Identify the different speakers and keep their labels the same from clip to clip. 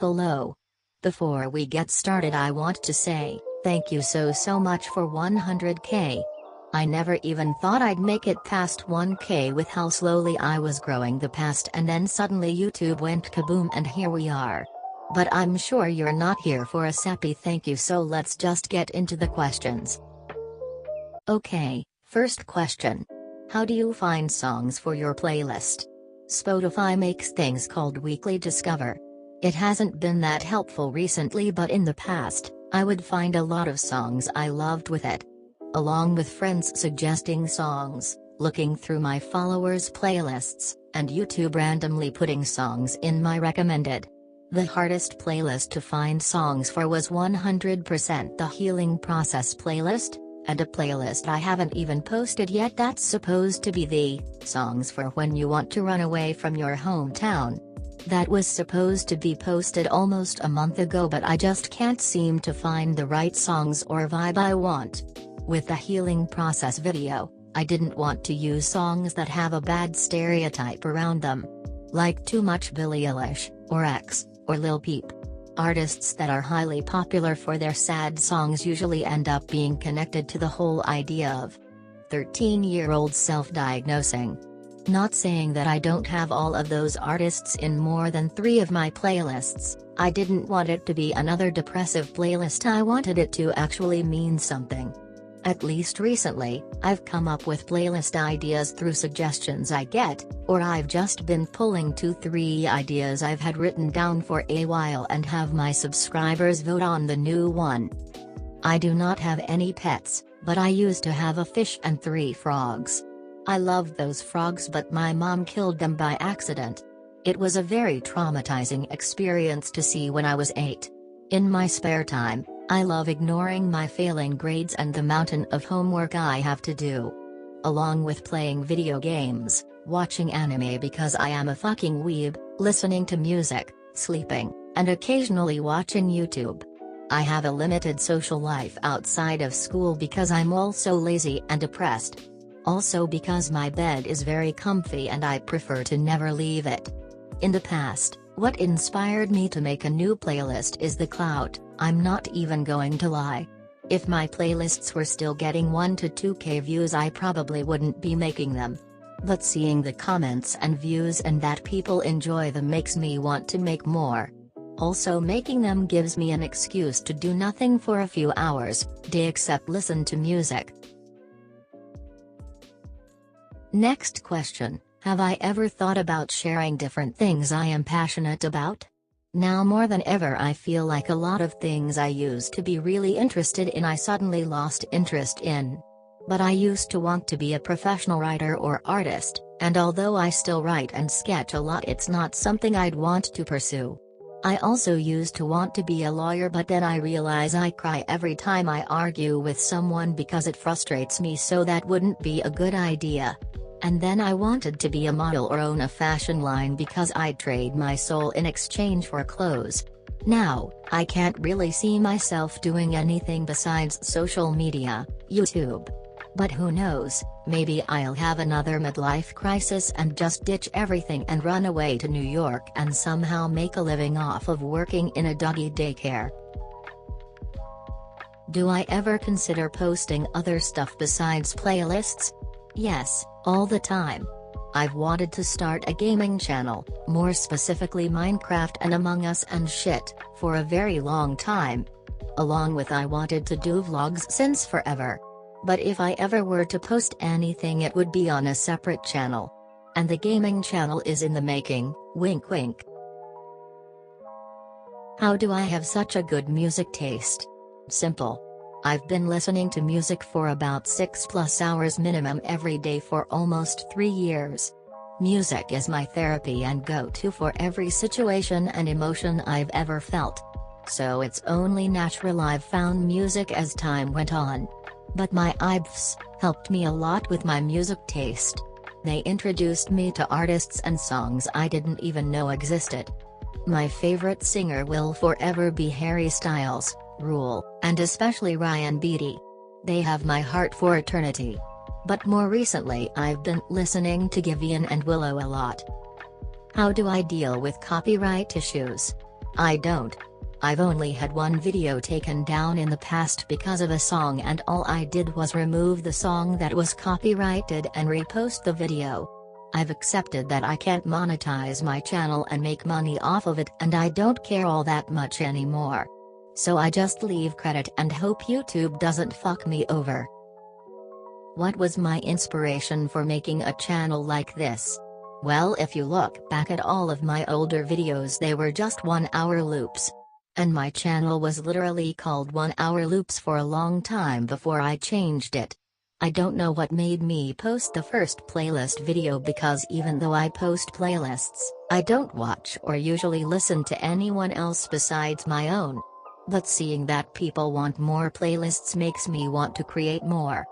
Speaker 1: Hello. Before we get started, I want to say, thank you so much for 100k. I never even thought I'd make it past 1k with how slowly I was growing the past, and then suddenly YouTube went kaboom and here we are. But I'm sure you're not here for a sappy thank you, so let's just get into the questions. Okay, first question. How do you find songs for your playlist? Spotify makes things called Weekly Discover. It hasn't been that helpful recently, but in the past, I would find a lot of songs I loved with it. Along with friends suggesting songs, looking through my followers' playlists, and YouTube randomly putting songs in my recommended. The hardest playlist to find songs for was 100% the Healing Process playlist, and a playlist I haven't even posted yet that's supposed to be the songs for when you want to run away from your hometown. That was supposed to be posted almost a month ago, but I just can't seem to find the right songs or vibe I want. With the Healing Process video, I didn't want to use songs that have a bad stereotype around them. Like too much Billie Eilish, or X, or Lil Peep. Artists that are highly popular for their sad songs usually end up being connected to the whole idea of 13-year-olds self-diagnosing. Not saying that I don't have all of those artists in more than 3 of my playlists. I didn't want it to be another depressive playlist, I wanted it to actually mean something. At least recently, I've come up with playlist ideas through suggestions I get, or I've just been pulling 2-3 ideas I've had written down for a while and have my subscribers vote on the new one. I do not have any pets, but I used to have a fish and 3 frogs. I loved those frogs, but my mom killed them by accident. It was a very traumatizing experience to see when I was 8. In my spare time, I love ignoring my failing grades and the mountain of homework I have to do. Along with playing video games, watching anime because I am a fucking weeb, listening to music, sleeping, and occasionally watching YouTube. I have a limited social life outside of school because I'm also lazy and depressed. Also because my bed is very comfy and I prefer to never leave it. In the past, what inspired me to make a new playlist is the clout, I'm not even going to lie. If my playlists were still getting 1 to 2k views, I probably wouldn't be making them. But seeing the comments and views and that people enjoy them makes me want to make more. Also, making them gives me an excuse to do nothing for a few hours, day except listen to music. Next question, have I ever thought about sharing different things I am passionate about? Now more than ever I feel like a lot of things I used to be really interested in I suddenly lost interest in. But I used to want to be a professional writer or artist, and although I still write and sketch a lot, it's not something I'd want to pursue. I also used to want to be a lawyer, but then I realize I cry every time I argue with someone because it frustrates me, so that wouldn't be a good idea. And then I wanted to be a model or own a fashion line because I'd trade my soul in exchange for clothes. Now, I can't really see myself doing anything besides social media, YouTube. But who knows, maybe I'll have another midlife crisis and just ditch everything and run away to New York and somehow make a living off of working in a doggy daycare. Do I ever consider posting other stuff besides playlists? Yes, all the time. I've wanted to start a gaming channel, more specifically Minecraft and Among Us and shit, for a very long time. Along with I wanted to do vlogs since forever. But if I ever were to post anything, it would be on a separate channel. And the gaming channel is in the making, wink wink. How do I have such a good music taste? Simple. I've been listening to music for about 6+ hours minimum every day for almost 3 years. Music is my therapy and go-to for every situation and emotion I've ever felt. So it's only natural I've found music as time went on. But my youves helped me a lot with my music taste. They introduced me to artists and songs I didn't even know existed. My favorite singer will forever be Harry Styles, Rule, and especially Ryan Beatty. They have my heart for eternity. But more recently I've been listening to Giveon and Willow a lot. How do I deal with copyright issues? I don't. I've only had one video taken down in the past because of a song, and all I did was remove the song that was copyrighted and repost the video. I've accepted that I can't monetize my channel and make money off of it, and I don't care all that much anymore. So I just leave credit and hope YouTube doesn't fuck me over. What was my inspiration for making a channel like this? Well, if you look back at all of my older videos, they were just 1-hour loops. And my channel was literally called 1-hour loops for a long time before I changed it. I don't know what made me post the first playlist video, because even though I post playlists, I don't watch or usually listen to anyone else besides my own. But seeing that people want more playlists makes me want to create more.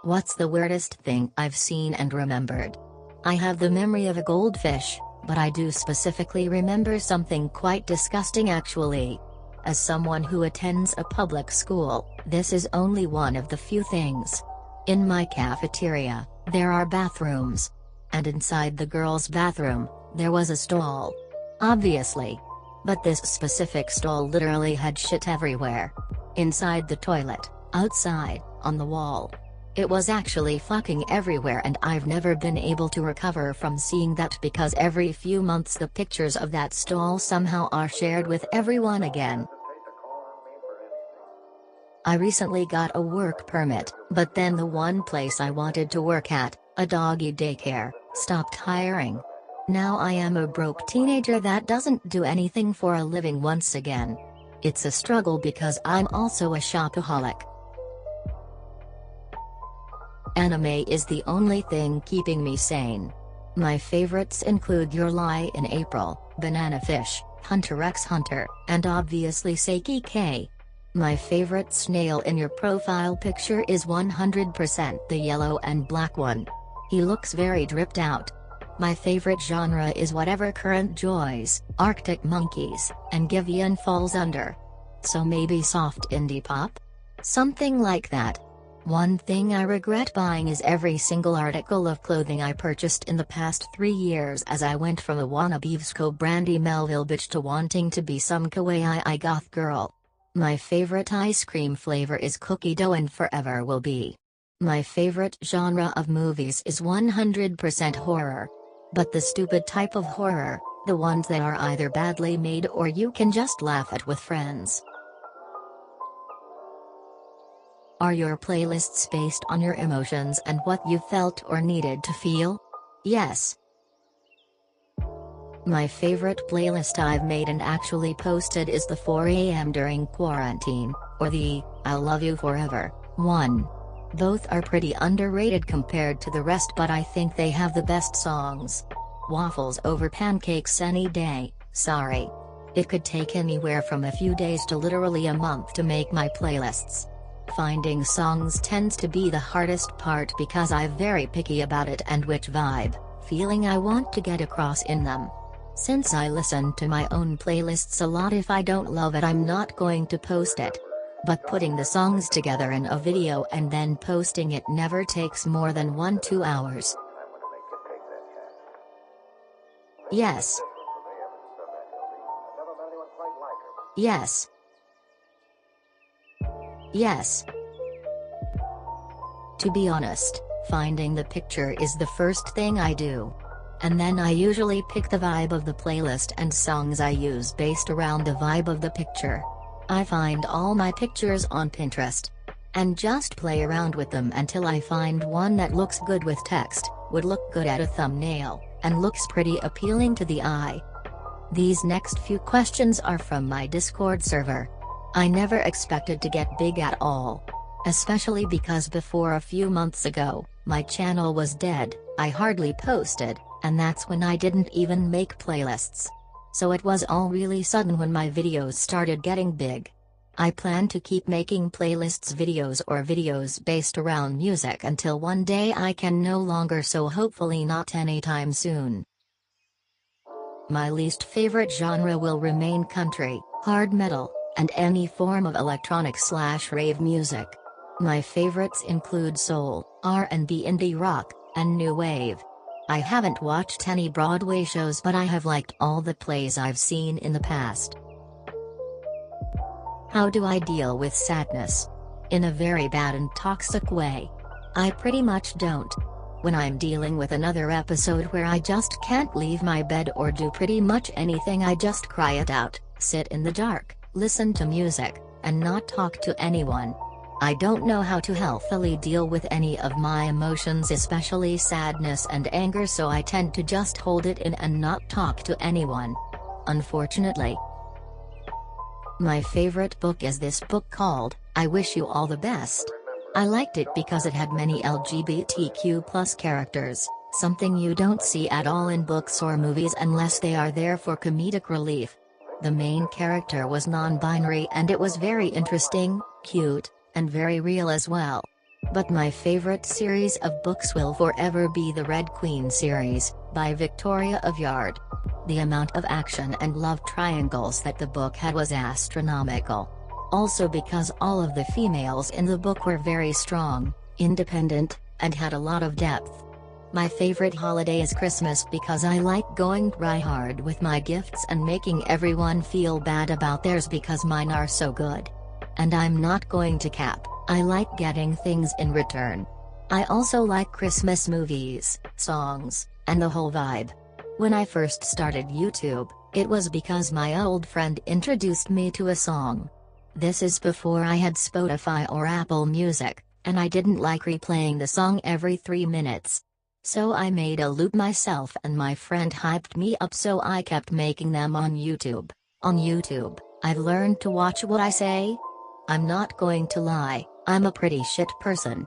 Speaker 1: What's the weirdest thing I've seen and remembered? I have the memory of a goldfish, but I do specifically remember something quite disgusting actually. As someone who attends a public school, this is only one of the few things. In my cafeteria, there are bathrooms. And inside the girls' bathroom, there was a stall. Obviously. But this specific stall literally had shit everywhere. Inside the toilet, outside, on the wall. It was actually fucking everywhere, and I've never been able to recover from seeing that, because every few months the pictures of that stall somehow are shared with everyone again. I recently got a work permit, but then the one place I wanted to work at, a doggy daycare, stopped hiring. Now I am a broke teenager that doesn't do anything for a living once again. It's a struggle because I'm also a shopaholic. Anime is the only thing keeping me sane. My favorites include Your Lie in April, Banana Fish, Hunter x Hunter, and obviously Seiki K. My favorite snail in your profile picture is 100% the yellow and black one. He looks very dripped out. My favorite genre is whatever Current Joys, Arctic Monkeys, and Giveon falls under. So maybe soft indie pop? Something like that. One thing I regret buying is every single article of clothing I purchased in the past 3 years, as I went from a wannabe Vsco Brandy Melville bitch to wanting to be some kawaii goth girl. My favorite ice cream flavor is cookie dough and forever will be. My favorite genre of movies is 100% horror. But the stupid type of horror, the ones that are either badly made or you can just laugh at with friends. Are your playlists based on your emotions and what you felt or needed to feel? Yes. My favorite playlist I've made and actually posted is the 4 AM during quarantine, or the I'll Love You Forever one. Both are pretty underrated compared to the rest, but I think they have the best songs. Waffles over pancakes any day, sorry. It could take anywhere from a few days to literally a month to make my playlists. Finding songs tends to be the hardest part because I'm very picky about it and which vibe, feeling I want to get across in them. Since I listen to my own playlists a lot, if I don't love it I'm not going to post it. But putting the songs together in a video and then posting it never takes more than 1-2 hours. Yes. Yes. Yes. To be honest, finding the picture is the first thing I do. And then I usually pick the vibe of the playlist and songs I use based around the vibe of the picture. I find all my pictures on Pinterest. And just play around with them until I find one that looks good with text, would look good at a thumbnail, and looks pretty appealing to the eye. These next few questions are from my Discord server. I never expected to get big at all. Especially because before a few months ago, my channel was dead, I hardly posted, and that's when I didn't even make playlists. So it was all really sudden when my videos started getting big. I plan to keep making playlists videos or videos based around music until one day I can no longer, so hopefully not anytime soon. My least favorite genre will remain country, hard metal, and any form of electronic/rave music. My favorites include soul, R&B, indie rock, and new wave. I haven't watched any Broadway shows, but I have liked all the plays I've seen in the past. How do I deal with sadness? In a very bad and toxic way. I pretty much don't. When I'm dealing with another episode where I just can't leave my bed or do pretty much anything, I just cry it out, sit in the dark, listen to music, and not talk to anyone. I don't know how to healthily deal with any of my emotions, especially sadness and anger, so I tend to just hold it in and not talk to anyone. Unfortunately. My favorite book is this book called, I Wish You All the Best. I liked it because it had many LGBTQ+ characters, something you don't see at all in books or movies unless they are there for comedic relief. The main character was non-binary and it was very interesting, cute, and very real as well. But my favorite series of books will forever be the Red Queen series, by Victoria Aveyard. The amount of action and love triangles that the book had was astronomical. Also because all of the females in the book were very strong, independent, and had a lot of depth. My favorite holiday is Christmas because I like going try hard with my gifts and making everyone feel bad about theirs because mine are so good. And I'm not going to cap, I like getting things in return. I also like Christmas movies, songs, and the whole vibe. When I first started YouTube, it was because my old friend introduced me to a song. This is before I had Spotify or Apple Music, and I didn't like replaying the song every 3 minutes. So I made a loop myself and my friend hyped me up, so I kept making them on YouTube. On YouTube, I've learned to watch what I say. I'm not going to lie, I'm a pretty shit person.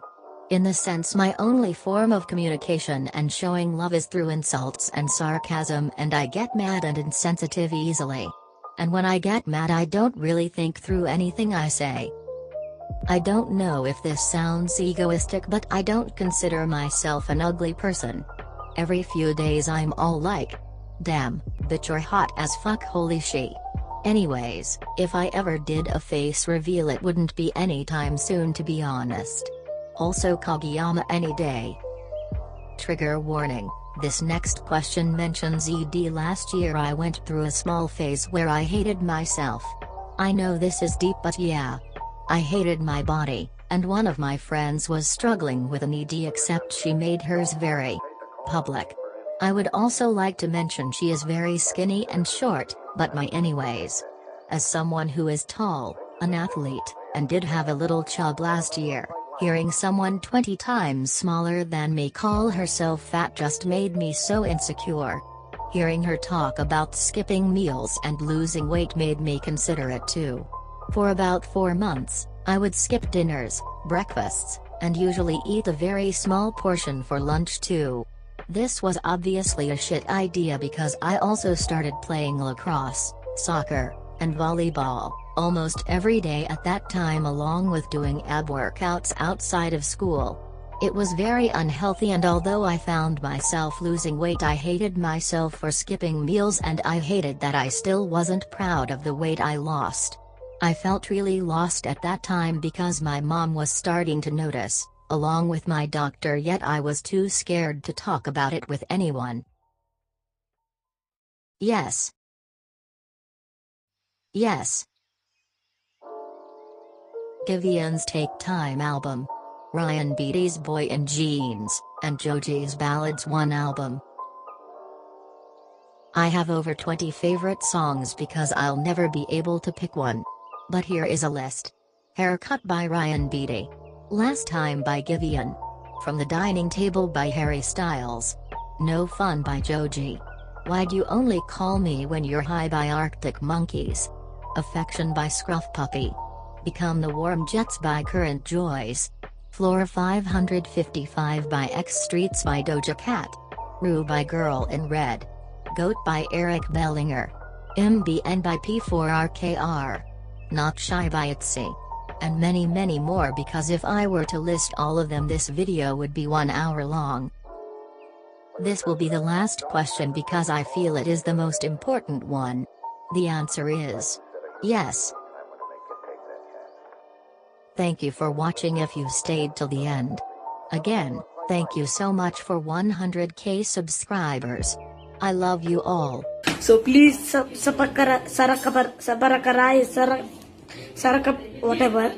Speaker 1: In the sense my only form of communication and showing love is through insults and sarcasm, and I get mad and insensitive easily. And when I get mad I don't really think through anything I say. I don't know if this sounds egoistic, but I don't consider myself an ugly person. Every few days I'm all like, damn, bitch, you're hot as fuck, holy she. Anyways, if I ever did a face reveal it wouldn't be anytime soon, to be honest. Also Kageyama any day. Trigger warning. This next question mentions ED. Last year I went through a small phase where I hated myself. I know this is deep, but yeah. I hated my body, and one of my friends was struggling with an ED, except she made hers very public. I would also like to mention she is very skinny and short, but my anyways. As someone who is tall, an athlete, and did have a little chub last year, hearing someone 20 times smaller than me call herself fat just made me so insecure. Hearing her talk about skipping meals and losing weight made me consider it too. For about 4 months, I would skip dinners, breakfasts, and usually eat a very small portion for lunch too. This was obviously a shit idea because I also started playing lacrosse, soccer, and volleyball almost every day at that time, along with doing ab workouts outside of school. It was very unhealthy, and although I found myself losing weight, I hated myself for skipping meals, and I hated that I still wasn't proud of the weight I lost. I felt really lost at that time because my mom was starting to notice, along with my doctor, yet I was too scared to talk about it with anyone. Yes. Yes. Giveon's Take Time album. Ryan Beatty's Boy in Jeans, and Joji's Ballads 1 album. I have over 20 favorite songs because I'll never be able to pick one. But here is a list. Haircut by Ryan Beatty. Last Time by Giveon. From the Dining Table by Harry Styles. No Fun by Joji. Why'd You Only Call Me When You're High by Arctic Monkeys. Affection by Scruff Puppy. Become the Warm Jets by Current Joys. Floor 555 by X Streets by Doja Cat. Rue by Girl in Red. Goat by Eric Bellinger. MBN by P4RKR. Not Shy by Itzy. And many more, because if I were to list all of them this video would be 1 hour long. This will be the last question because I feel it is the most important one. The answer is yes. Thank you for watching if you stayed till the end. Again, Thank you so much for 100k subscribers. I love you all.
Speaker 2: So please whatever.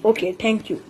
Speaker 2: Okay, thank you.